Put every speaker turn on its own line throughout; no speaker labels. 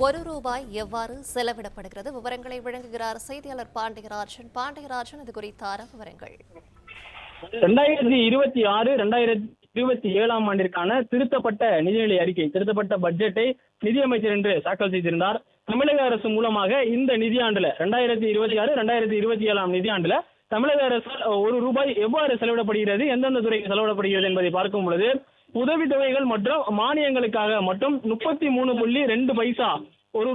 ரூபாய் எவ்வாறு செலவிடப்படுகிறது? விவரங்களை வழங்குகிறார் செய்தியாளர் பாண்டியராஜன். பாண்டியராஜன், இது குறித்தான விவரங்கள்.
2026, 2027 ஆண்டிற்கான திருத்தப்பட்ட நிதிநிலை அறிக்கை, திருத்தப்பட்ட பட்ஜெட்டை நிதியமைச்சர் இன்று தாக்கல் செய்திருந்தார். தமிழக அரசு மூலமாக இந்த நிதியாண்டுல 2026, 2027 நிதியாண்டுல தமிழக அரசால் ரூபாய் எவ்வாறு செலவிடப்படுகிறது, எந்தெந்த துறைக்கு செலவிடப்படுகிறது என்பதை பார்க்கும் பொழுது உதவித்தொகைகள் மற்றும் மானியங்களுக்காக மட்டும் 33.2 பைசா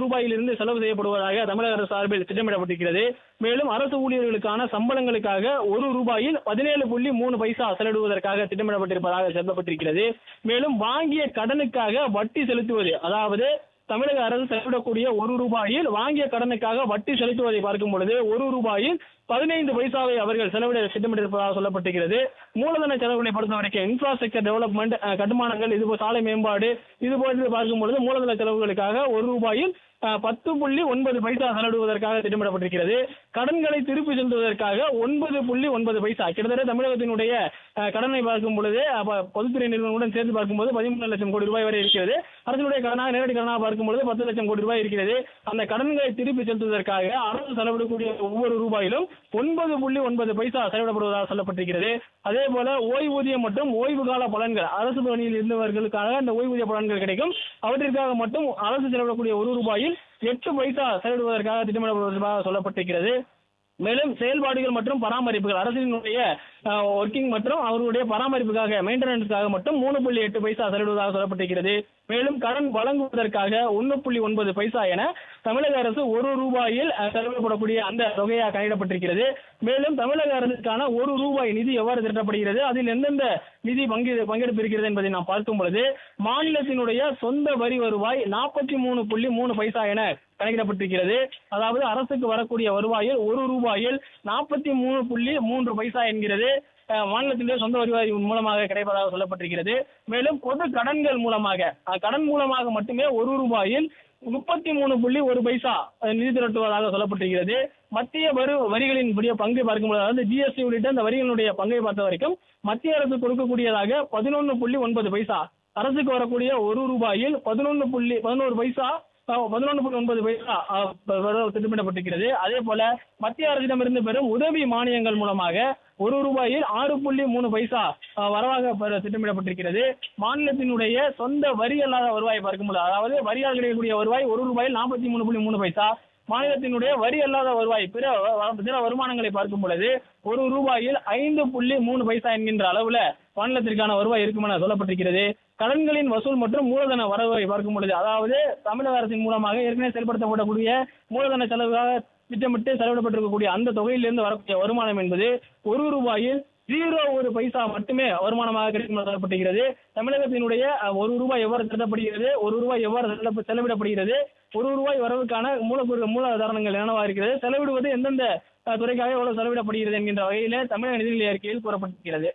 ரூபாயிலிருந்து செலவு செய்யப்படுவதாக தமிழக அரசு சார்பில் திட்டமிடப்பட்டிருக்கிறது. மேலும் அரசு ஊழியர்களுக்கான சம்பளங்களுக்காக ரூபாயில் 17.3 பைசா செலவிடுவதற்காக திட்டமிடப்பட்டிருப்பதாக சொல்லப்பட்டிருக்கிறது. மேலும் வாங்கிய கடனுக்காக வட்டி செலுத்துவது, அதாவது தமிழக அரசு செலவிடக்கூடிய ரூபாயில் வாங்கிய கடனுக்காக வட்டி செலுத்துவதை பார்க்கும் பொழுது ரூபாயில் 15 பைசாவை அவர்கள் செலவிட திட்டமிட்டிருப்பதாக சொல்லப்பட்டிருக்கிறது. மூலதன செலவுகளை பொறுத்தவரைக்கும் இன்ஃப்ராஸ்ட்ரக்சர் டெவலப்மெண்ட், கட்டுமானங்கள், இதுபோல் சாலை மேம்பாடு, இதுபோன்று பார்க்கும் பொழுது மூலதன செலவுகளுக்காக ரூபாயில் 10.9 பைசா செலவிடுவதற்காக திட்டமிடப்பட்டிருக்கிறது. கடன்களை திருப்பி செலுத்துவதற்காக 9.9 பைசா, கிட்டத்தட்ட தமிழகத்தினுடைய கடனை பார்க்கும் பொழுது பொதுத்துறை நிறுவனங்களுடன் சேர்த்து பார்க்கும்போது 13 லட்சம் கோடி ரூபாய் வரை இருக்கிறது. அரசினுடைய கடனாக, நேரடி கடனாக பார்க்கும் பொழுது 10 லட்சம் கோடி ரூபாய் இருக்கிறது. அந்த கடன்களை திருப்பி செலுத்துவதற்காக அரசு செலவிடக்கூடிய ஒவ்வொரு ரூபாயிலும் 9.9 பைசா செலவிடப்படுவதாக சொல்லப்பட்டிருக்கிறது. அதே போல ஓய்வூதியம் மற்றும் ஓய்வு கால பலன்கள், அரசு பணியில் இருந்தவர்களுக்காக அந்த ஓய்வூதிய பலன்கள் கிடைக்கும். அவற்றிற்காக மட்டும் அரசு செலவிடக்கூடிய ரூபாயில் 8 பைசா செலவிடுவதற்காக திட்டமிடப்படுவதாக சொல்லப்பட்டிருக்கிறது. மேலும் செயல்பாடுகள் மற்றும் பராமரிப்புகள், அரசினுடைய ஒர்க்கிங் மற்றும் அவர்களுடைய பராமரிப்புக்காக, மெயின்டெனன்ஸுக்காக மட்டும் 3.8 பைசா செலவிடுவதாக சொல்லப்பட்டிருக்கிறது. மேலும் கடன் வழங்குவதற்காக 1.9 பைசா என தமிழக அரசு ரூபாயில் செலவிடப்படக்கூடிய அந்த தொகையாக கணக்கிடப்பட்டிருக்கிறது. மேலும் தமிழக அரசுக்கான ரூபாய் நிதி எவ்வாறு திரட்டப்படுகிறது, அதில் எந்தெந்த நிதி பங்கெடுப்பு இருக்கிறது என்பதை நாம் பார்க்கும் பொழுது மாநிலத்தினுடைய சொந்த வரி வருவாய் 43.3 பைசா என கணக்கிடப்பட்டிருக்கிறது. அதாவது அரசுக்கு வரக்கூடிய வருவாயில் ரூபாயில் 43.3 பைசா என்கிறது மாநிலத்தினுடைய சொந்த வருவாய் மூலமாக கிடைப்பதாக சொல்லப்பட்டிருக்கிறது. மேலும் பொது கடன்கள் மூலமாக, கடன் மூலமாக மட்டுமே ரூபாயில் 33.1 பைசா நிதி திரட்டுவதாக சொல்லப்பட்டிருக்கிறது. மத்திய வரிகளின் பங்கை பார்க்கும்போது, அதாவது ஜிஎஸ்டி உள்ளிட்ட அந்த வரிகளுடைய பங்கை பார்த்த வரைக்கும் மத்திய அரசு கொடுக்கக்கூடியதாக 11.9 பைசா, அரசுக்கு வரக்கூடிய ரூபாயில் 11.9 பைசா திட்டமிடப்பட்டிருக்கிறது. அதே போல மத்திய அரசிடமிருந்து பெறும் உதவி மானியங்கள் மூலமாக ரூபாயில் 6.3 பைசா வரவாக திட்டமிடப்பட்டிருக்கிறது. மாநிலத்தினுடைய சொந்த வரி அல்லாத வருவாய் பார்க்கும்போது, அதாவது வரியால் கிடைக்கக்கூடிய வருவாய் ரூபாயில் 43.3 பைசா, மாநிலத்தினுடைய வரி அல்லாத வருவாய் பிற வருமானங்களை பார்க்கும் பொழுது ரூபாயில் 5.3 பைசா என்கின்ற அளவுல மாநிலத்திற்கான வருவாய் இருக்கும் என சொல்லப்பட்டிருக்கிறது. கடன்களின் வசூல் மற்றும் மூலதன வரவை பார்க்கும் பொழுது, அதாவது தமிழக அரசின் மூலமாக ஏற்கனவே செயல்படுத்தப்படக்கூடிய மூலதன செலவுக்காக திட்டமிட்டு செலவிடப்பட்டிருக்கக்கூடிய அந்த தொகையிலிருந்து வரக்கூடிய வருமானம் என்பது ரூபாயில் 0.1 பைசா மட்டுமே வருமானமாக கிடைக்கும் என சொல்லப்பட்டிருக்கிறது. தமிழகத்தினுடைய ரூபாய் எவ்வாறு திரட்டப்படுகிறது, ரூபாய் எவ்வாறு செலவிடப்படுகிறது, ரூபாய் வரவுக்கான மூலதாரணங்கள் என்னவா இருக்கிறது, செலவிடுவது எந்தெந்த துறைக்காக எவ்வளவு செலவிடப்படுகிறது என்கின்ற வகையில தமிழக நிதிநிலை அறிக்கையில் கூறப்பட்டிருக்கிறது.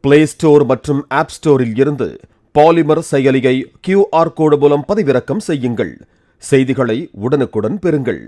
பிளே ஸ்டோர் மற்றும் ஆப் ஸ்டோரில் இருந்து பாலிமர் செயலியை QR கோடு மூலம் பதிவிறக்கம் செய்யுங்கள். செய்திகளை உடனுக்குடன் பெறுங்கள்.